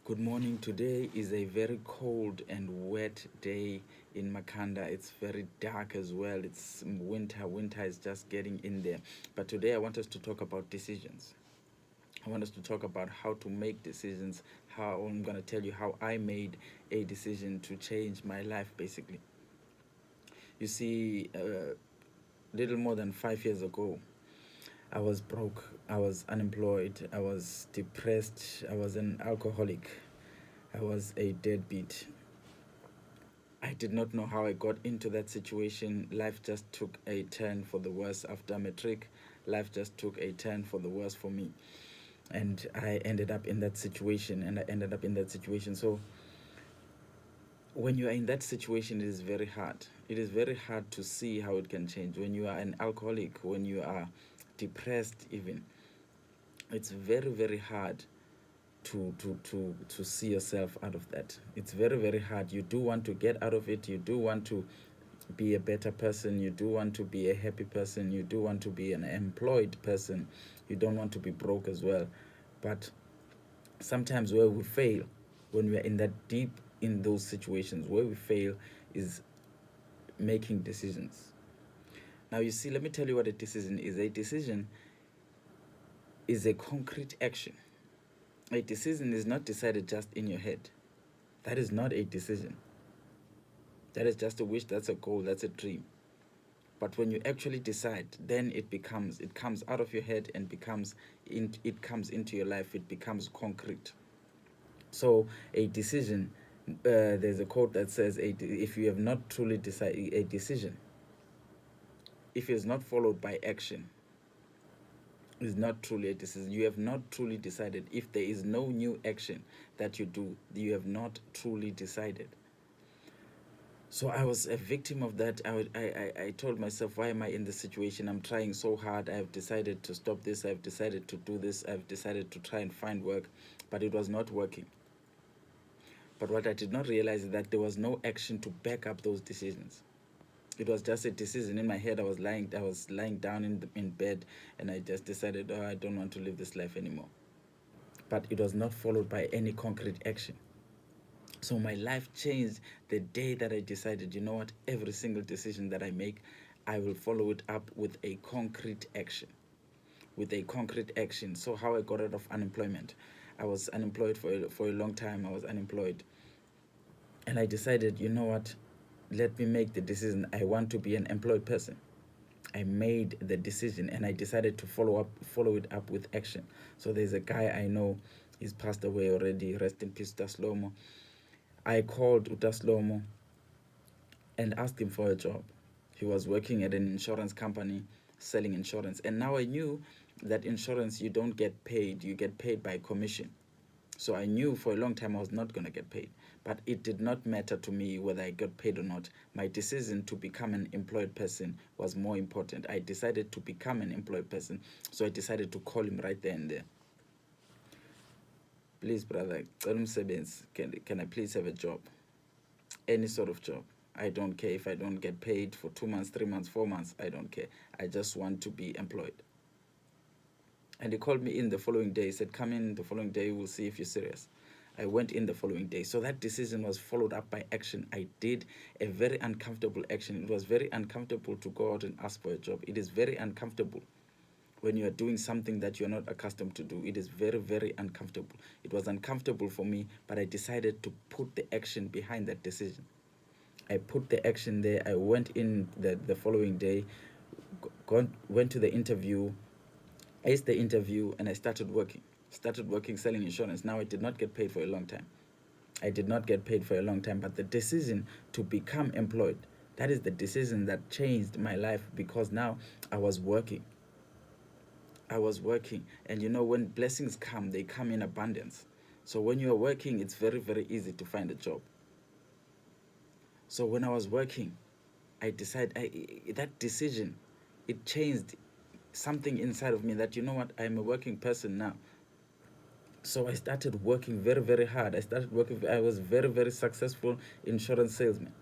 Good morning. Today is a very cold and wet day in Makanda. It's very dark as well. It's winter. Winter is just getting in there. But today I want us to talk about decisions. I want us to talk about how to make decisions. How I'm going to tell you how I made a decision to change my life basically. You see, little more than 5 years ago, I was broke, I was unemployed, I was depressed, I was an alcoholic, I was a deadbeat. I did not know how I got into that situation. Life just took a turn for the worse after matric. Life just took a turn for the worse for me. And I ended up in that situation, and I ended up in that situation. So when you are in that situation, it is very hard. It is very hard to see how it can change. When you are an alcoholic, when you are depressed even, it's very, very hard to see yourself out of that. It's very, very hard. You do want to get out of it. You do want to be a better person. You do want to be a happy person. You do want to be an employed person. You don't want to be broke as well. But sometimes where we fail, when we are in that deep in those situations, where we fail is making decisions. Now, you see, let me tell you what a decision is. A decision is a concrete action. A decision is not decided just in your head. That is not a decision. That is just a wish, that's a goal, that's a dream. But when you actually decide, then it comes out of your head and it comes into your life, it becomes concrete. So a decision, there's a quote that says, if you have not truly decided a decision, if it is not followed by action, is not truly a decision. You have not truly decided. If there is no new action that you do, you have not truly decided. So I was a victim of that. I told myself, why am I in this situation? I'm trying so hard. I've decided to stop this. I've decided to do this. I've decided to try and find work, but it was not working. But what I did not realize is that there was no action to back up those decisions. It was just a decision in my head. I was lying down in bed, and I just decided, oh, I don't want to live this life anymore. But it was not followed by any concrete action. So my life changed the day that I decided, you know what, every single decision that I make, I will follow it up with a concrete action. With a concrete action. So how I got out of unemployment. I was unemployed for a long time. I was unemployed. And I decided, you know what, let me make the decision. I want to be an employed person. I made the decision and I decided to follow it up with action. So there's a guy I know, he's passed away already, rest in peace, Taslomo. I called Utaslomo and asked him for a job. He was working at an insurance company selling insurance. And now I knew that insurance, you don't get paid, you get paid by commission. So I knew for a long time I was not going to get paid. But it did not matter to me whether I got paid or not. My decision to become an employed person was more important. I decided to become an employed person. So I decided to call him right there and there. Please, brother, can I please have a job? Any sort of job. I don't care if I don't get paid for 2 months, 3 months, 4 months. I don't care. I just want to be employed. And he called me in the following day. He said, come in the following day. We'll see if you're serious. I went in the following day. So that decision was followed up by action. I did a very uncomfortable action. It was very uncomfortable to go out and ask for a job. It is very uncomfortable when you are doing something that you're not accustomed to do. It is very, very uncomfortable. It was uncomfortable for me, but I decided to put the action behind that decision. I put the action there. I went in the following day, went to the interview, aced the interview, and I started working. Started working selling insurance. Now I did not get paid for a long time. I did not get paid for a long time, but the decision to become employed, that is the decision that changed my life because now I was working. I was working. And you know, when blessings come, they come in abundance. So when you are working, it's very, very easy to find a job. So when I was working, I decided that decision, it changed something inside of me that, you know what, I'm a working person now. So I started working very, very hard. I was very, very successful insurance salesman.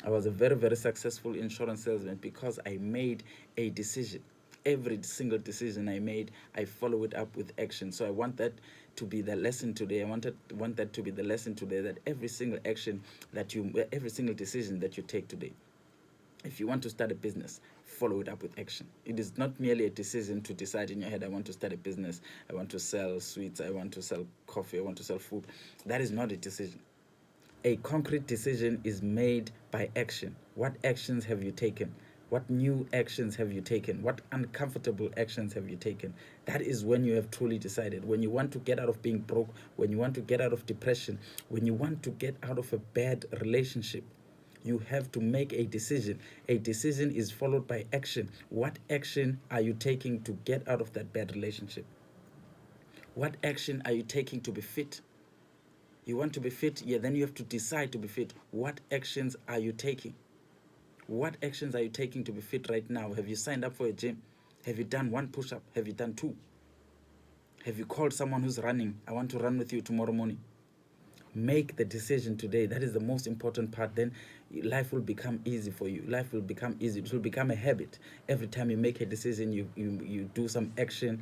I was a very, very successful insurance salesman because I made a decision. Every single decision I made, I follow it up with action. So I want that to be the lesson today. I want that to be the lesson today, that every single action every single decision that you take today, if you want to start a business, follow it up with action. It is not merely a decision to decide in your head, I want to start a business, I want to sell sweets, I want to sell coffee, I want to sell food. That is not a decision. A concrete decision is made by action. What actions have you taken? What new actions have you taken? What uncomfortable actions have you taken? That is when you have truly decided. When you want to get out of being broke, when you want to get out of depression, when you want to get out of a bad relationship, you have to make a decision. A decision is followed by action. What action are you taking to get out of that bad relationship? What action are you taking to be fit? You want to be fit? Yeah, then you have to decide to be fit. What actions are you taking? What actions are you taking to be fit right now? Have you signed up for a gym? Have you done 1 push-up? Have you done 2? Have you called someone who's running? I want to run with you tomorrow morning. Make the decision today. That is the most important part. Then life will become easy for you. Life will become easy. It will become a habit. Every time you make a decision, you do some action,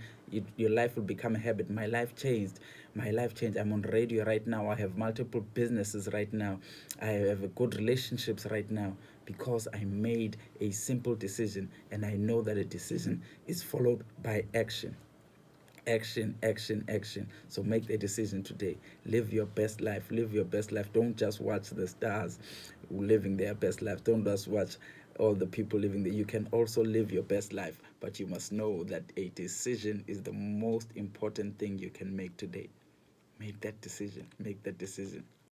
your life will become a habit. My life changed. My life changed. I'm on radio right now. I have multiple businesses right now. I have a good relationships right now because I made a simple decision, and I know that a decision is followed by action. Action, action, action. So make the decision today. Live your best life. Live your best life. Don't just watch the stars living their best life. Don't just watch all the people living there. You can also live your best life, but you must know that a decision is the most important thing you can make today. Make that decision. Make that decision.